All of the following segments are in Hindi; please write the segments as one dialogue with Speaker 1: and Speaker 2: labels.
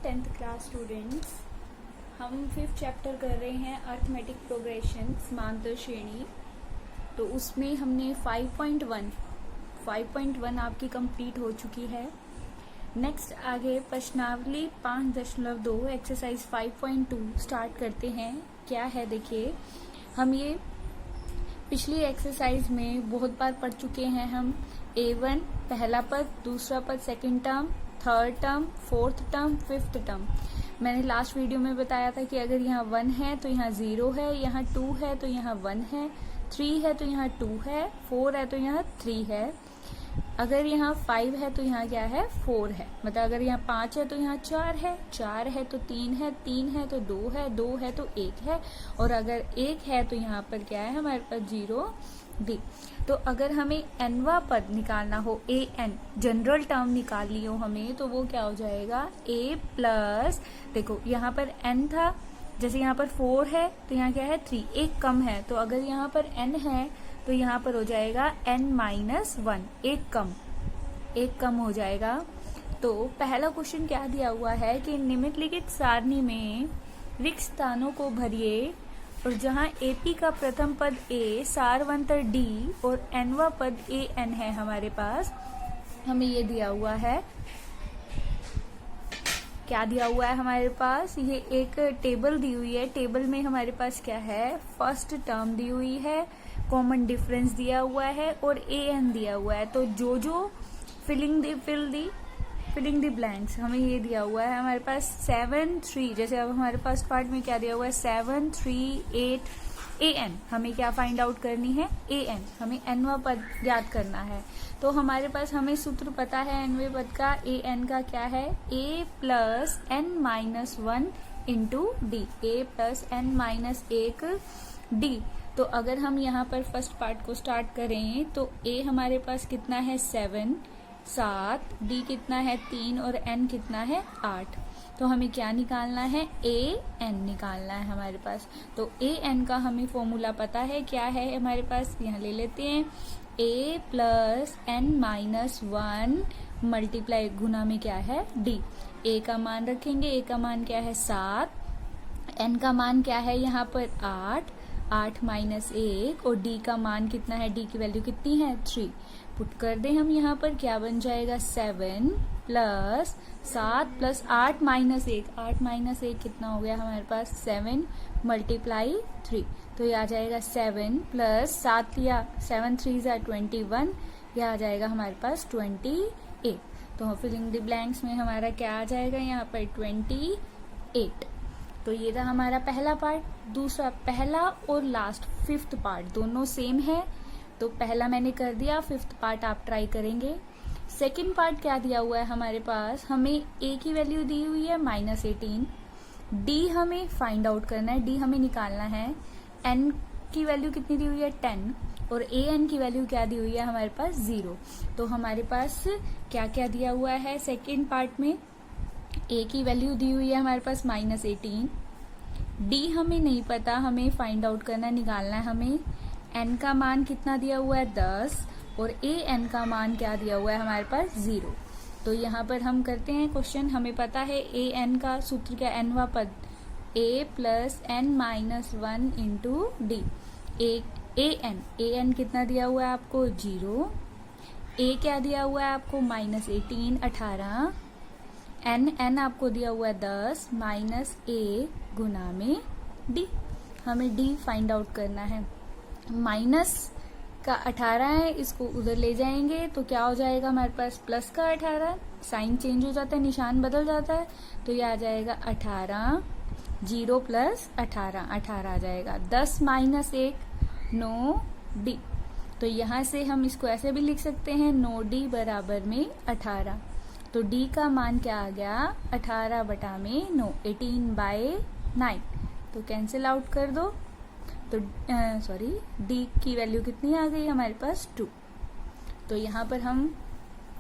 Speaker 1: टेंथ क्लास स्टूडेंट्स, हम 5th चैप्टर कर रहे हैं अर्थमेटिक प्रोग्रेशन समांतर श्रेणी। तो उसमें हमने 5.1 आपकी कंप्लीट हो चुकी है। नेक्स्ट आगे प्रश्नावली 5.2 एक्सरसाइज 5.2 स्टार्ट करते हैं। क्या है देखिए, हम ये पिछली एक्सरसाइज में बहुत बार पढ़ चुके हैं। हम A1 पहला पद, दूसरा पद second term, third term, fourth term, fifth term. मैंने लास्ट वीडियो में बताया था कि अगर यहाँ 1 है तो यहाँ 0 है, यहाँ 2 है तो यहाँ 1 है, 3 है तो यहाँ 2 है, 4 है तो यहाँ 3 है, अगर यहाँ 5 है तो यहाँ क्या है 4 है। मतलब अगर यहाँ 5 है तो यहाँ 4 है, 4 है तो 3 है, 3 है तो 2 है, 2 है तो 1 है, और अगर 1 है तो यहाँ पर क्या है हमारे पास 0 डी। तो अगर हमें nवा पद निकालना हो, an जनरल टर्म निकालनी हो हमें, तो वो क्या हो जाएगा a प्लस, देखो यहाँ पर n था, जैसे यहाँ पर 4 है तो यहाँ क्या है 3, एक कम है, तो अगर यहाँ पर n है तो यहाँ पर हो जाएगा n-1, एक कम हो जाएगा। तो पहला क्वेश्चन क्या दिया हुआ है कि निम्नलिखित सारणी में रिक्त स्थानों को भरिए, और जहाँ AP का प्रथम पद A, सारवंतर D और nवा पद AN है हमारे पास। हमें ये दिया हुआ है, क्या दिया हुआ है हमारे पास, ये एक टेबल दी हुई है। टेबल में हमारे पास क्या है, फर्स्ट टर्म दी हुई है, कॉमन डिफरेंस दिया हुआ है और AN दिया हुआ है। तो जो फिलिंग द ब्लैंक्स हमें ये दिया हुआ है हमारे पास 7 3, जैसे अब हमारे पास पार्ट में क्या दिया हुआ है 7 3 8 AN। हमें क्या फाइंड आउट करनी है AN, हमें nवा पद याद करना है। तो हमारे पास हमें सूत्र पता है nवे पद का, AN का क्या है A plus n-1 into D, A plus n-1 D. तो अगर हम यहाँ पर फर्स्ट पार्ट को स्टार्ट करें तो A हमारे पास कितना है 7, D कितना है 3 और N कितना है 8। तो हमें क्या निकालना है AN निकालना है हमारे पास। तो AN का हमें फॉर्मूला पता है, क्या है हमारे पास, यहाँ ले लेते हैं A प्लस n-1 मल्टीप्लाई गुना में क्या है D। A का मान रखेंगे, A का मान क्या है 7, N का मान क्या है यहाँ पर 8 माइनस 1, और D का मान कितना है, D की वैल्यू कितनी है 3। पुट कर दें हम यहाँ पर, क्या बन जाएगा 7 प्लस 7 प्लस 8 माइनस 1, 8 माइनस 1 कितना हो गया हमारे पास 7 मल्टीप्लाई 3। तो ये आ जाएगा 7 प्लस 7 या 7 3 जा 21, यह आ जाएगा हमारे पास 28। तो फिलिंग द ब्लैंक्स में हमारा क्या आ जाएगा यहाँ पर 28। तो ये था हमारा पहला पार्ट। दूसरा, पहला और लास्ट फिफ्थ पार्ट दोनों सेम है, तो पहला मैंने कर दिया, फिफ्थ पार्ट आप ट्राई करेंगे। सेकंड पार्ट क्या दिया हुआ है हमारे पास, हमें A की वैल्यू दी हुई है -18, D हमें फाइंड आउट करना है, D हमें निकालना है, N की वैल्यू कितनी दी हुई है 10, और AN की वैल्यू क्या दी हुई है हमारे पास 0। तो हमारे पास क्या क्या दिया हुआ है सेकेंड पार्ट में, A की वैल्यू दी हुई है हमारे पास -18, D हमें नहीं पता, हमें फाइंड आउट करना, निकालना है हमें। N का मान कितना दिया हुआ है 10, और AN का मान क्या दिया हुआ है हमारे पास 0। तो यहाँ पर हम करते हैं क्वेश्चन, हमें पता है AN का सूत्र क्या, nवा पद A plus n-1 into D. AN कितना दिया हुआ है आपको 0, A क्या दिया हुआ है आपको -18 18, n आपको दिया हुआ है 10 माइनस A गुना में D। हमें D फाइंड आउट करना है। माइनस का 18 है, इसको उधर ले जाएंगे तो क्या हो जाएगा हमारे पास प्लस का 18, साइन चेंज हो जाता है, निशान बदल जाता है, तो ये आ जाएगा 18, 0 प्लस 18 आ जाएगा, 10 माइनस 1 9 D। तो यहाँ से हम इसको ऐसे भी लिख सकते हैं 9 D बराबर में 18। तो D का मान क्या आ गया 18 बटा में 9, 18/9। तो कैंसिल आउट कर दो, तो D की वैल्यू कितनी आ गई हमारे पास 2। तो यहाँ पर हम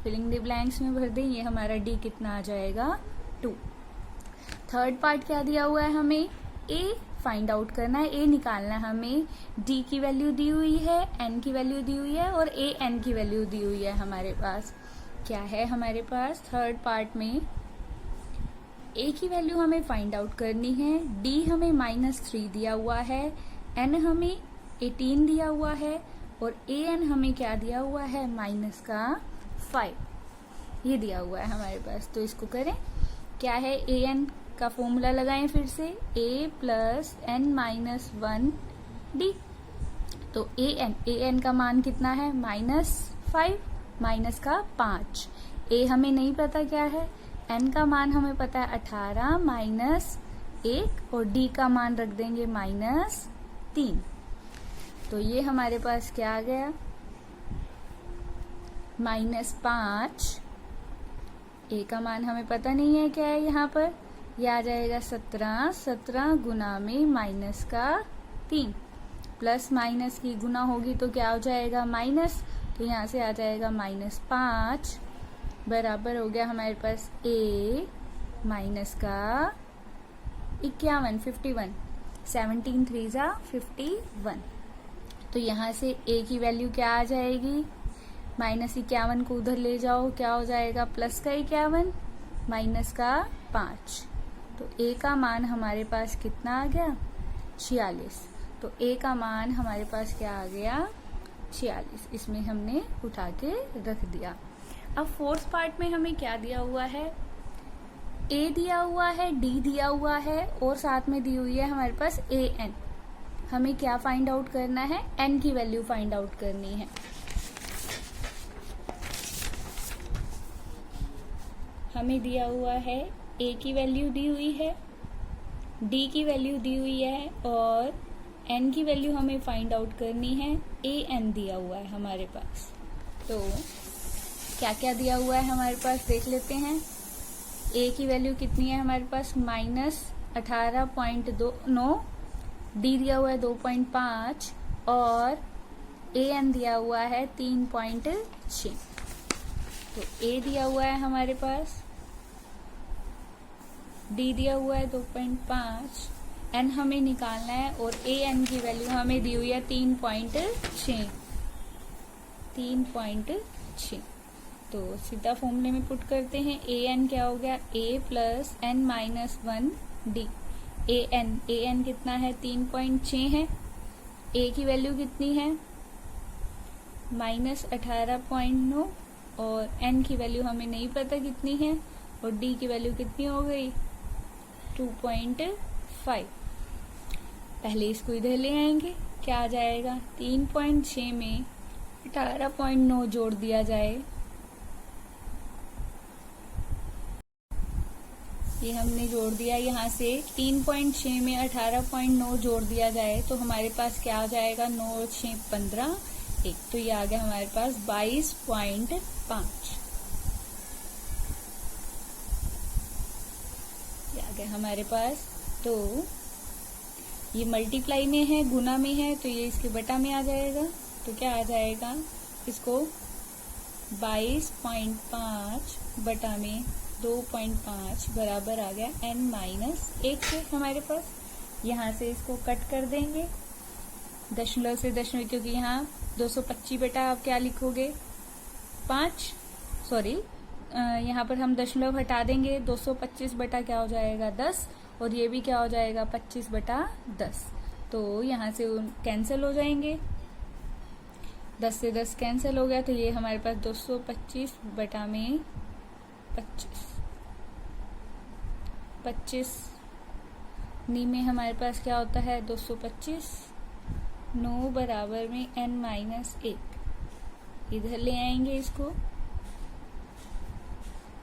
Speaker 1: फिलिंग द ब्लैंक्स में भर दें, ये हमारा D कितना आ जाएगा 2। थर्ड पार्ट क्या दिया हुआ है, हमें A फाइंड आउट करना है, A निकालना है हमें। D की वैल्यू दी हुई है, N की वैल्यू दी हुई है, और AN की वैल्यू दी हुई है हमारे पास। क्या है हमारे पास थर्ड पार्ट में ए की वैल्यू हमें फाइंड आउट करनी है, डी हमें -3 दिया हुआ है, एन हमें 18 दिया हुआ है और ए एन हमें क्या दिया हुआ है, -5 ये दिया हुआ है हमारे पास। तो इसको करें, क्या है, ए एन का फॉर्मूला लगाएं फिर से, a plus n minus 1 d. तो ए एन का मान कितना है, -5 माइनस का 5। ए हमें नहीं पता क्या है, एन का मान हमें पता है 18 -1 और डी का मान रख देंगे -3। तो ये हमारे पास क्या आ गया, -5। ए का मान हमें पता नहीं है क्या है यहाँ पर, यह आ जाएगा 17 गुना में -3 प्लस माइनस की गुना होगी तो क्या हो जाएगा, माइनस, तो यहाँ से आ जाएगा -5 बराबर हो गया हमारे पास ए माइनस का 51 51 17 3 जा 51। तो यहाँ से ए की वैल्यू क्या आ जाएगी, -51 को उधर ले जाओ, क्या हो जाएगा, प्लस का 51 माइनस का 5। तो ए का मान हमारे पास कितना आ गया, 46। तो ए का मान हमारे पास क्या आ गया, 46। इसमें हमने उठा के रख दिया। अब फोर्थ पार्ट में हमें क्या दिया हुआ है, ए दिया हुआ है, डी दिया हुआ है और साथ में दी हुई है हमारे पास ए एन। हमें क्या फाइंड आउट करना है, एन की वैल्यू फाइंड आउट करनी है। हमें दिया हुआ है, ए की वैल्यू दी हुई है, डी की वैल्यू दी हुई है और एन की वैल्यू हमें फाइंड आउट करनी है, ए एन दिया हुआ है हमारे पास। तो क्या क्या दिया हुआ है हमारे पास देख लेते हैं। ए की वैल्यू कितनी है हमारे पास, -18.9, डी दिया हुआ है 2.5 और ए एन दिया हुआ है 3.6। तो ए दिया हुआ है हमारे पास, डी दिया हुआ है 2.5, एन हमें निकालना है और ए एन की वैल्यू हमें दी हुई है 3.6। तो सीधा फॉर्मूले में पुट करते हैं, ए एन क्या हो गया, ए plus n minus 1 D. A N कितना है, 3.6 है। ए की वैल्यू कितनी है, -18.9 और एन की वैल्यू हमें नहीं पता कितनी है और डी की वैल्यू कितनी हो गई, 2.5। पहले इसको इधर ले आएंगे, क्या आ जाएगा, 3.6 में 18.9 जोड़ दिया जाए, ये हमने जोड़ दिया, यहाँ से 3.6 में 18.9 जोड़ दिया जाए तो हमारे पास क्या आ जाएगा, 9 6 15 1। तो ये आ गया हमारे पास 22.5। ये आ गया हमारे पास। तो ये मल्टीप्लाई में है, गुना में है, तो ये इसके बटा में आ जाएगा। तो क्या आ जाएगा, इसको 22.5 बटा में 2.5 बराबर आ गया n-1 से हमारे पास। यहाँ से इसको कट कर देंगे दशमलव से दशमलव, क्योंकि यहाँ 225 बटा आप क्या लिखोगे 5, सॉरी यहाँ पर हम दशमलव हटा देंगे, 225 बटा क्या हो जाएगा 10 और ये भी क्या हो जाएगा 25 बटा 10। तो यहाँ से कैंसिल हो जाएंगे, 10 से 10 कैंसिल हो गया, तो ये हमारे पास 225 बटा में 25 नी में हमारे पास क्या होता है 225, 9 बराबर में n-1। इधर ले आएंगे इसको,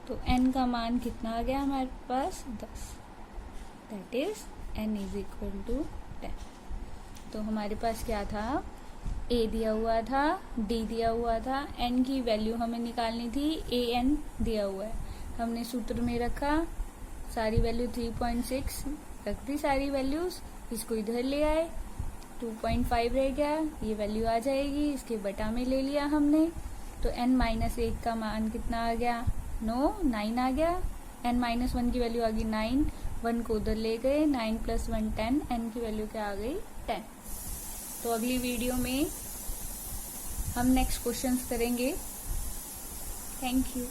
Speaker 1: तो n का मान कितना आ गया हमारे पास 10, दैट इज n = 10। तो हमारे पास क्या था, a दिया हुआ था, d दिया हुआ था, n की वैल्यू हमें निकालनी थी, an दिया हुआ है, हमने सूत्र में रखा, सारी वैल्यू 3.6 रख दी, सारी वैल्यूज, इसको इधर ले आए, 2.5 रह गया, ये वैल्यू आ जाएगी, इसके बटा में ले लिया हमने। तो n-1 का मान कितना आ गया 9 आ गया, n-1 की वैल्यू आ गई 9, 1 को उधर ले गए, 9 + 1 10, n की वैल्यू क्या आ गई 10। तो अगली वीडियो में हम नेक्स्ट क्वेश्चंस करेंगे। Thank you.